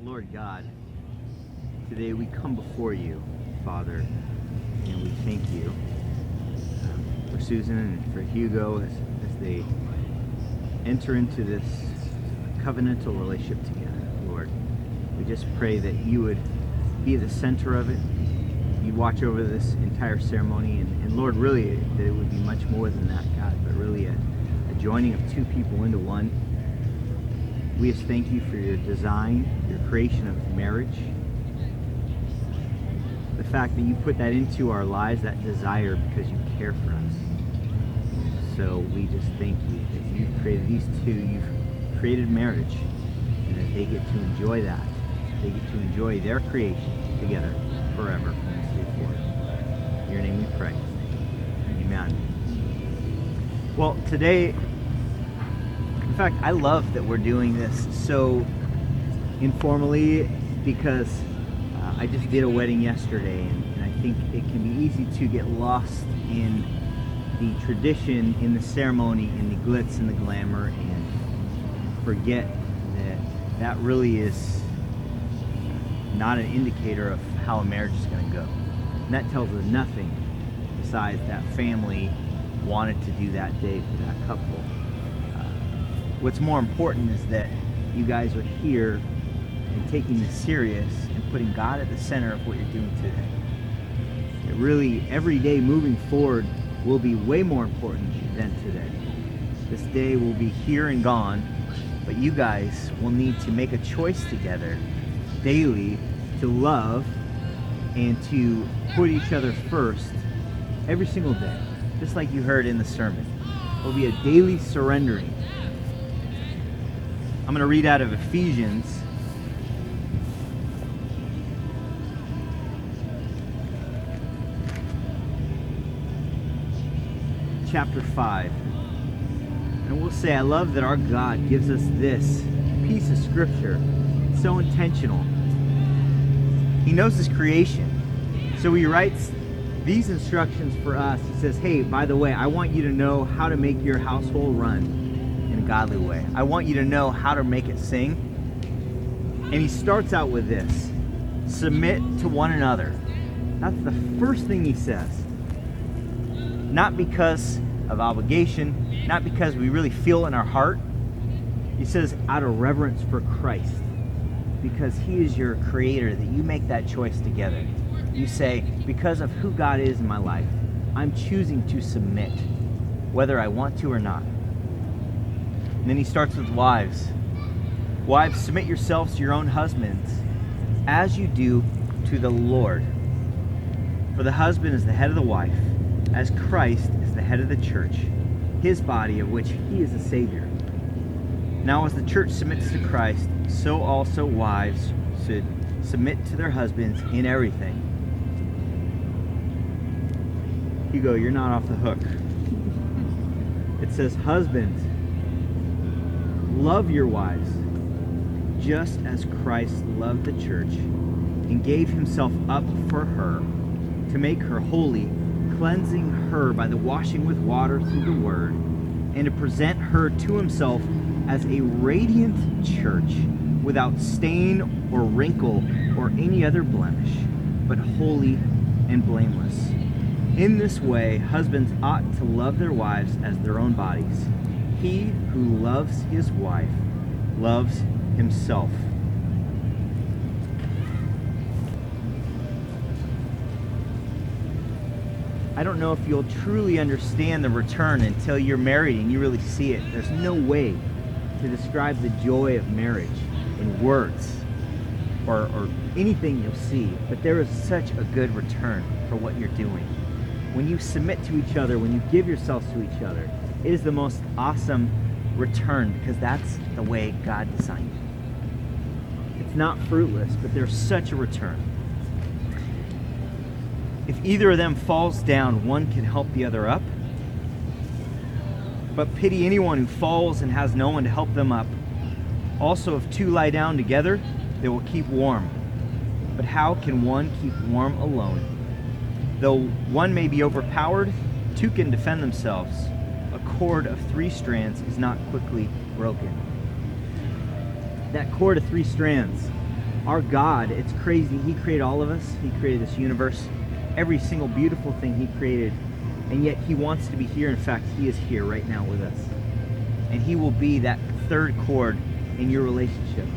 Lord God, today we come before you, Father, and we thank you for Susan and for Hugo as they enter into this covenantal relationship together, Lord. We just pray that you would be the center of it. You watch over this entire ceremony, and Lord, really, that it would be much more than that, God, but really a joining of two people into one. We just thank you for your design, your creation of marriage, the fact that you put that into our lives, that desire, because you care for us. So we just thank you that you've created these two, you've created marriage, and that they get to enjoy that. They get to enjoy their creation together forever from this day forward. In your name we pray. Amen. Well, today, in fact, I love that we're doing this so informally, because I just did a wedding yesterday, and I think it can be easy to get lost in the tradition, in the ceremony, in the glitz and the glamour, and forget that that really is not an indicator of how a marriage is going to go. And that tells us nothing besides that family wanted to do that day for that couple. What's more important is that you guys are here and taking this serious and putting God at the center of what you're doing today. It really, every day moving forward will be way more important than today. This day will be here and gone, but you guys will need to make a choice together daily to love and to put each other first every single day, just like you heard in the sermon. It will be a daily surrendering. I'm going to read out of Ephesians chapter 5. And we'll say, I love that our God gives us this piece of scripture. It's so intentional. He knows his creation. So he writes these instructions for us. He says, hey, by the way, I want you to know how to make your household run in a godly way. I want you to know how to make it sing. And he starts out with this: submit to one another. That's the first thing he says. Not because of obligation, not because we really feel in our heart. He says out of reverence for Christ, because he is your creator, that you make that choice together. You say, because of who God is in my life, I'm choosing to submit, whether I want to or not. And then he starts with wives. Wives, submit yourselves to your own husbands, as you do to the Lord. For the husband is the head of the wife, as Christ is the head of the church, his body, of which he is the Savior. Now as the church submits to Christ, so also wives should submit to their husbands in everything. Hugo, you're not off the hook. It says, husbands, love your wives, just as Christ loved the church and gave himself up for her, to make her holy, cleansing her by the washing with water through the word, and to present her to himself as a radiant church, without stain or wrinkle or any other blemish, but holy and blameless. In this way, husbands ought to love their wives as their own bodies. He who loves his wife loves himself. I don't know if you'll truly understand the return until you're married and you really see it. There's no way to describe the joy of marriage in words or anything you'll see, but there is such a good return for what you're doing. When you submit to each other, when you give yourselves to each other, it is the most awesome return, because that's the way God designed it. It's not fruitless, but there's such a return. If either of them falls down, one can help the other up. But pity anyone who falls and has no one to help them up. Also, if two lie down together, they will keep warm. But how can one keep warm alone? Though one may be overpowered, two can defend themselves. A cord of 3 strands is not quickly broken. That cord of 3 strands, Our God, it's crazy. He created all of us. He created this universe, every single beautiful thing He created, and yet He wants to be here. In fact, He is here right now with us. And He will be that third chord in your relationship.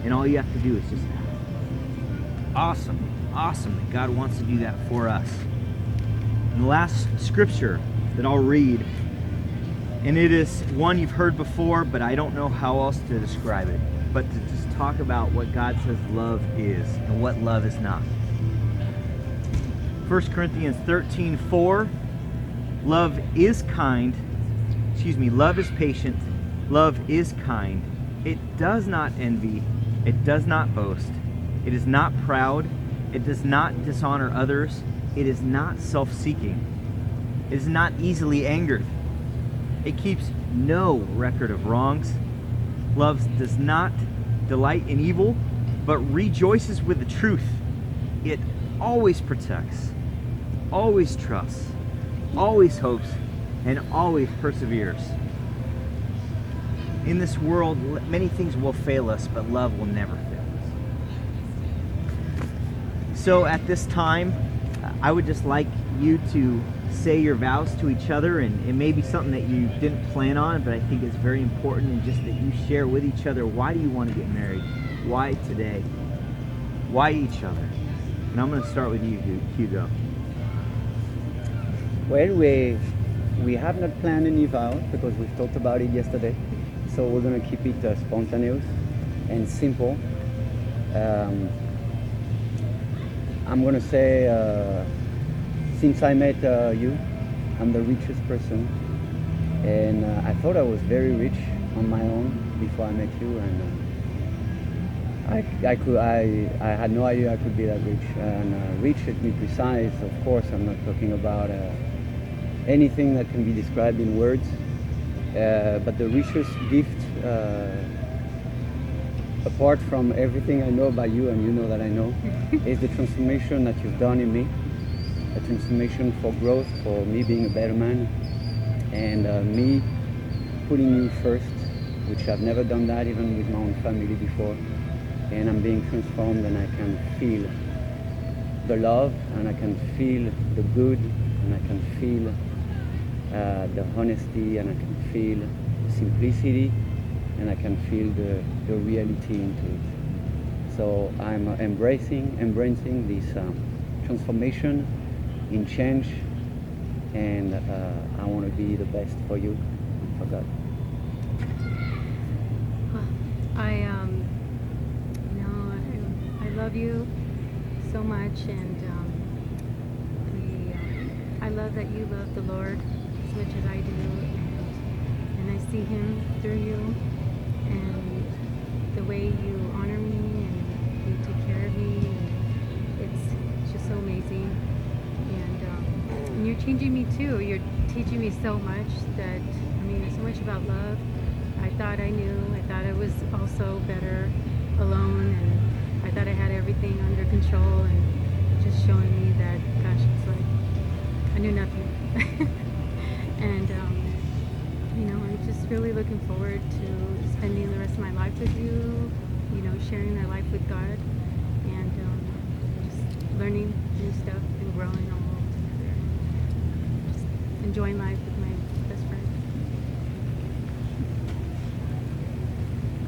And all you have to do is just ask. Awesome that God wants to do that for us. And the last scripture that I'll read, and it is one you've heard before, but I don't know how else to describe it, but to just talk about what God says love is and what love is not. 1 Corinthians 13:4, love is patient, love is kind. It does not envy, it does not boast, it is not proud, it does not dishonor others, it is not self-seeking, it is not easily angered, it keeps no record of wrongs. Love does not delight in evil, but rejoices with the truth. It always protects, always trusts, always hopes, and always perseveres. In this world, many things will fail us, but love will never fail us. So at this time, I would just like you to say your vows to each other, and it may be something that you didn't plan on, but I think it's very important, and just that you share with each other, why do you want to get married? Why today? Why each other? And I'm going to start with you, Hugo. Well, we have not planned any vows because we've talked about it yesterday, so we're going to keep it spontaneous and simple. I'm going to say, since I met you, I'm the richest person, and I thought I was very rich on my own before I met you, and I had no idea I could be that rich. And rich, let me precise, of course, I'm not talking about anything that can be described in words, but the richest gift, apart from everything I know about you, and you know that I know, is the transformation that you've done in me. A transformation for growth, for me being a better man, and me putting you first, which I've never done that even with my own family before. And I'm being transformed, and I can feel the love, and I can feel the good, and I can feel the honesty, and I can feel the simplicity, and I can feel the reality into it. So I'm embracing this transformation in change, and I want to be the best for you and for God. I love you so much, and I love that you love the Lord as much as I do, and I see Him through you, and the way you honor me and you take care of me, and it's just so amazing. And you're changing me too. You're teaching me so much that, so much about love. I thought I knew. I thought I was also better alone, and I thought I had everything under control, and just showing me that, gosh, it's like I knew nothing. And I'm just really looking forward to spending the rest of my life with you, sharing my life with God, and just learning new stuff and growing all together. Just enjoying life with my best friend.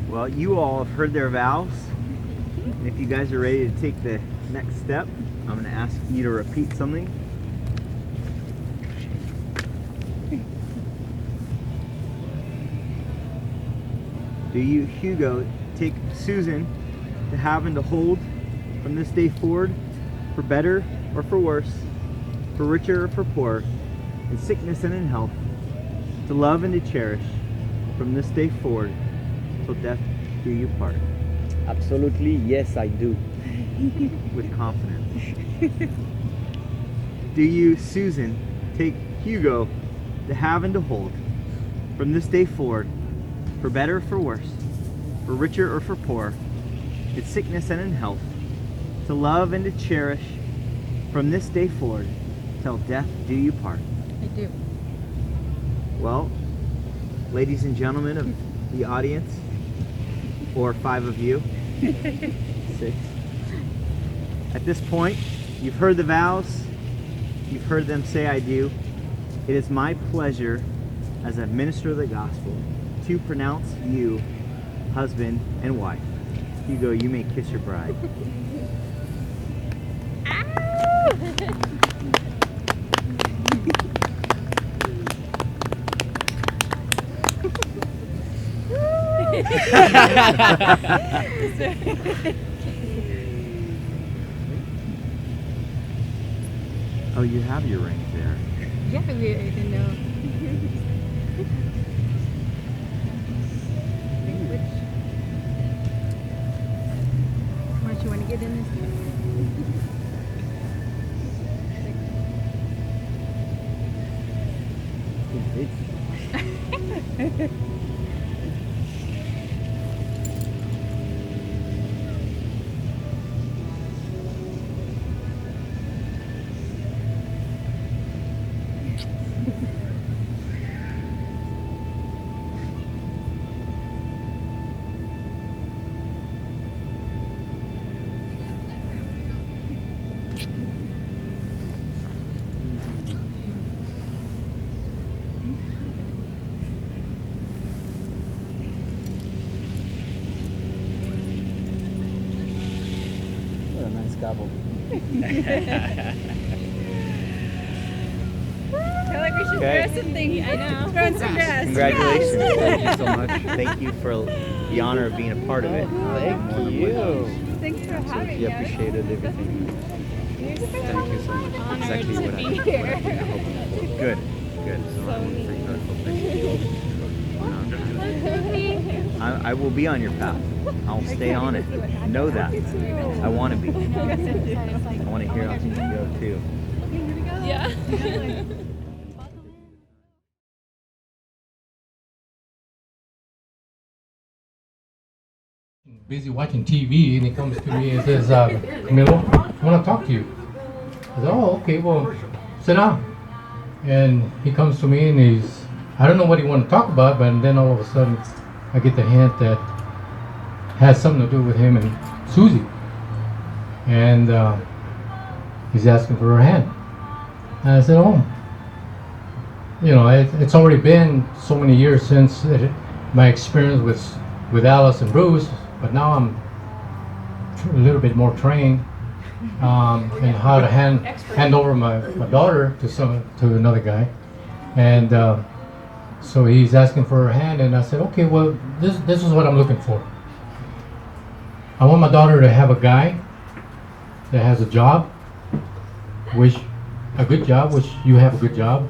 Well, you all have heard their vows, and if you guys are ready to take the next step, I'm going to ask you to repeat something. Do you, Hugo, take Susan to have and to hold from this day forward, for better or for worse, for richer or for poor, in sickness and in health, to love and to cherish from this day forward till death do you part? Absolutely, yes, I do. With confidence. Do you, Susan, take Hugo to have and to hold from this day forward, for better or for worse, for richer or for poor, in sickness and in health, to love and to cherish from this day forward till death do you part? I do. Well, ladies and gentlemen of the audience, or 5 of you, 6. At this point, you've heard the vows. You've heard them say, I do. It is my pleasure as a minister of the gospel to pronounce you husband and wife. Hugo, you may kiss your bride. Oh, you have your rings there. Yeah, I didn't know. Why don't you want to get in this? What a nice couple. I feel like we should Okay. throw something. I know. Throw in some grass. Congratulations. Thank you so much. Thank you for the honor of being a part of it. Thank you. Thanks for having We us. appreciated everything. Thank you so much. Honored Exactly to what I be what here. I've been hoping for. Good. Good. So I will be on your path. I'll stay on it. Know that. I want to be. I want to hear how things go too. Yeah. Busy watching TV, and he comes to me and says, Camilo, I want to talk to you. I said, oh, okay, well, sit down. And he comes to me and I don't know what he want to talk about, but then all of a sudden I get the hint that has something to do with him and Susie. And he's asking for her hand. And I said, oh, you know, it's already been so many years since my experience with Alice and Bruce, but now I'm a little bit more trained in how to hand over my daughter to another guy. And so he's asking for her hand, and I said, okay, well, this is what I'm looking for. I want my daughter to have a guy that has a job, a good job, which you have a good job.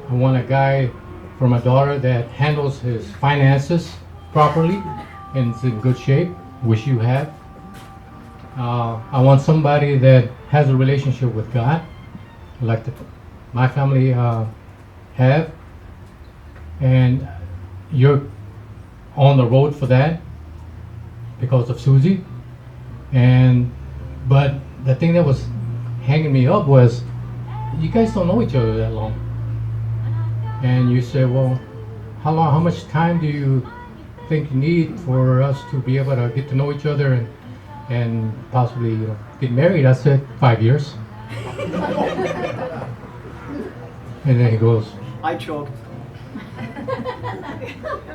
I want a guy for my daughter that handles his finances properly and is in good shape, which you have. I want somebody that has a relationship with God, like my family have, and you're on the road for that because of Susie. But the thing that was hanging me up was, you guys don't know each other that long. And you say, well, how much time do you think you need for us to be able to get to know each other and possibly get married? I said, 5 years. And then he goes, I choked.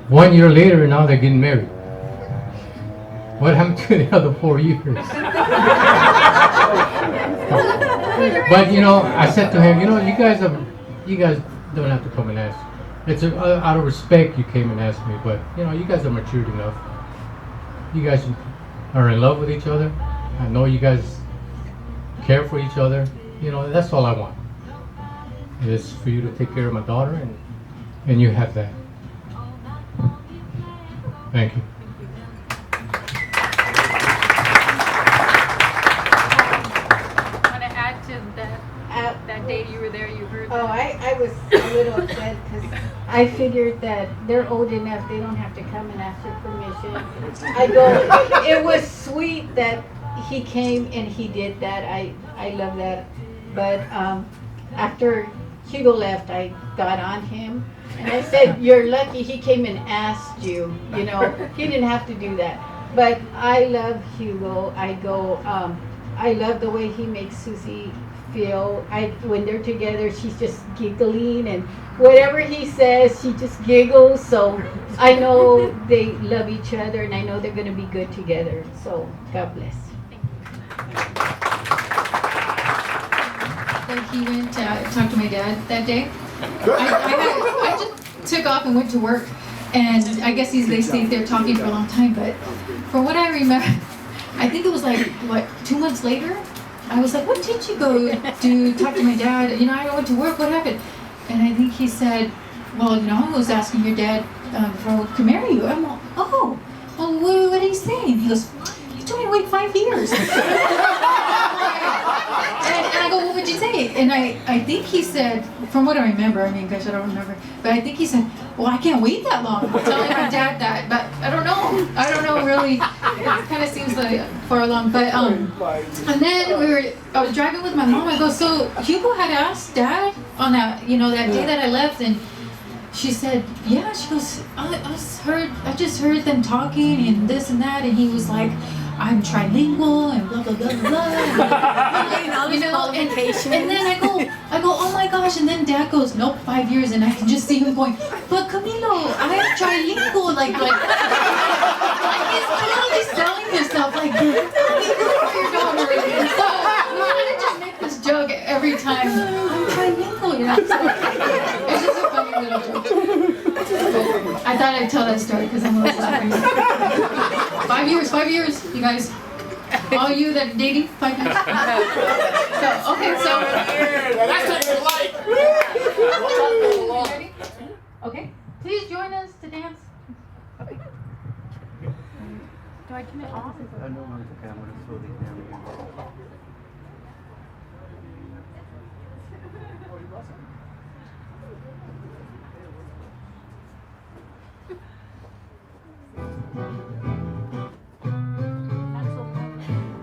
1 year later, now they're getting married. What happened to the other 4 years? But I said to him, you guys don't have to come and ask. It's out of respect you came and asked me, but you guys are matured enough. You guys are in love with each other. I know you guys care for each other. That's all I want. Is for you to take care of my daughter, and you have that. Thank you. Want to add to that day you were there, you heard Oh, I was a little upset because I figured that they're old enough, they don't have to come and ask for permission. I go, it was sweet that he came and he did that. I love that. But after Hugo left, I got on him and I said, you're lucky he came and asked you. He didn't have to do that. But I love Hugo. I love the way he makes Susie feel. When they're together, she's just giggling, and whatever he says, she just giggles. So I know they love each other, and I know they're going to be good together. So God bless. Like he went to talk to my dad that day. I just took off and went to work, and I guess they stayed there talking for a long time. But from what I remember, I think it was like 2 months later. I was like, "What did you go do? Talk to my dad? You know, I went to work. What happened?" And I think he said, "Well, you know, I was asking your dad if I could marry you." I'm like, "Oh, well, what are you saying?" He goes, "You told me to wait 5 years." And I go, "What would you say?" And I think he said, from what I remember, I mean, gosh, I don't remember, but I think he said, "Well, I can't wait that long." I'm telling my dad that, but I don't know really. It kind of seems like far along, but and then I was driving with my mom. I go, "So Hugo had asked Dad on that, you know, that day that I left," and she said, "Yeah." She goes, I just heard them talking and this and that," and he was like, "I'm trilingual and blah blah blah blah." You know, and then I go, "Oh my gosh!" And then Dad goes, "Nope, 5 years," and I can just see him going, "But Camilo, I'm trilingual," like he's totally selling himself, like you're your daughter. And so we kind of just make this joke every time. I'm trilingual, you know. So it's just a funny little joke. I thought I'd tell that story because I'm always laughing. 5 years, you guys. All you that are dating, 5 years. So, okay, so. That's what you like. Ready? Okay. Please join us to dance. Okay. Do I turn it off? No, it's okay. I'm going to slow these down again.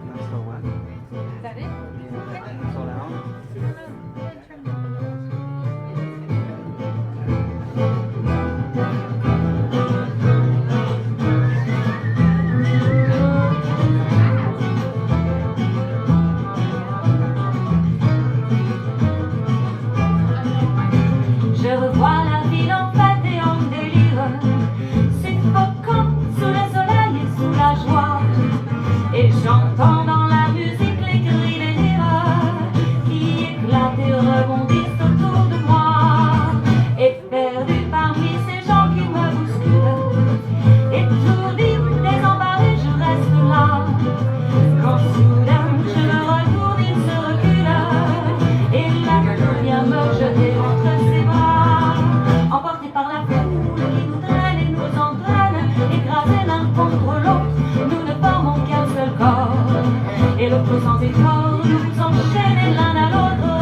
Not so what? Is that it? Slow down. Je revois la ville en fête et en délire, suffoquant sous le soleil et sous la joie. Et j'entends dans la musique les cris des rires qui éclatent et rebondissent autour de moi. Et perdu parmi ces gens qui me bousculent, étourdi, désemparé, je reste là. Quand soudain je me retourne, il se recule, et la foule vient me jeter entre ses bras. Emporté par la foule qui nous traîne et nous entraîne, écrasés l'un contre l'autre, nous ne formons qu'un seul corps. Et le feu sans effort nous enchaîne l'un à l'autre,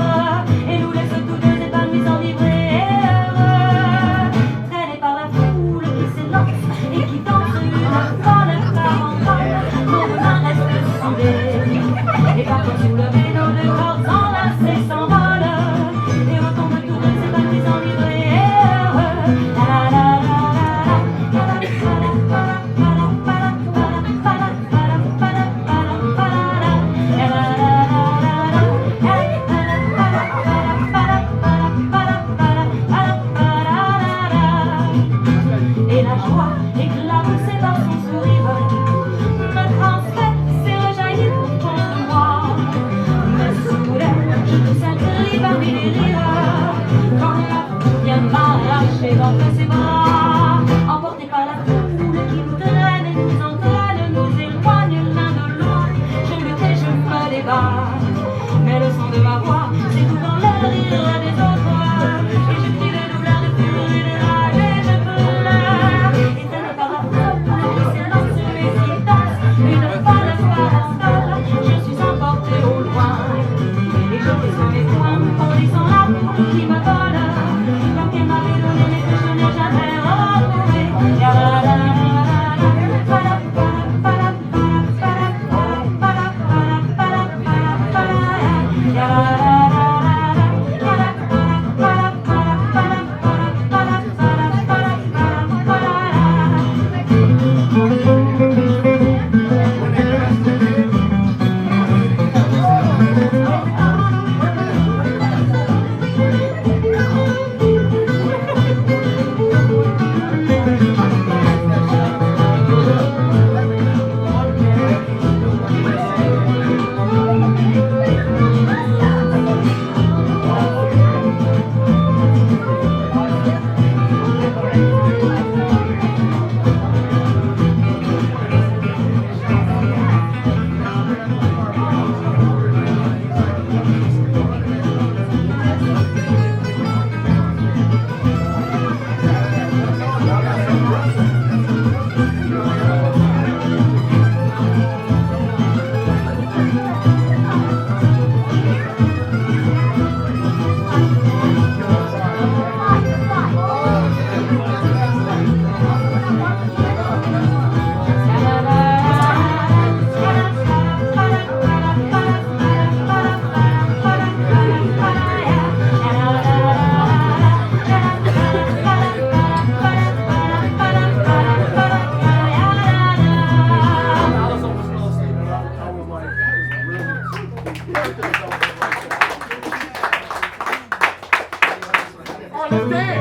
et nous laisse tous deux épanouis, enivrés et heureux. Traînés par la foule qui s'élance et qui danse une folle par en folle, nos mains restent soudées. Et par on, let's dance.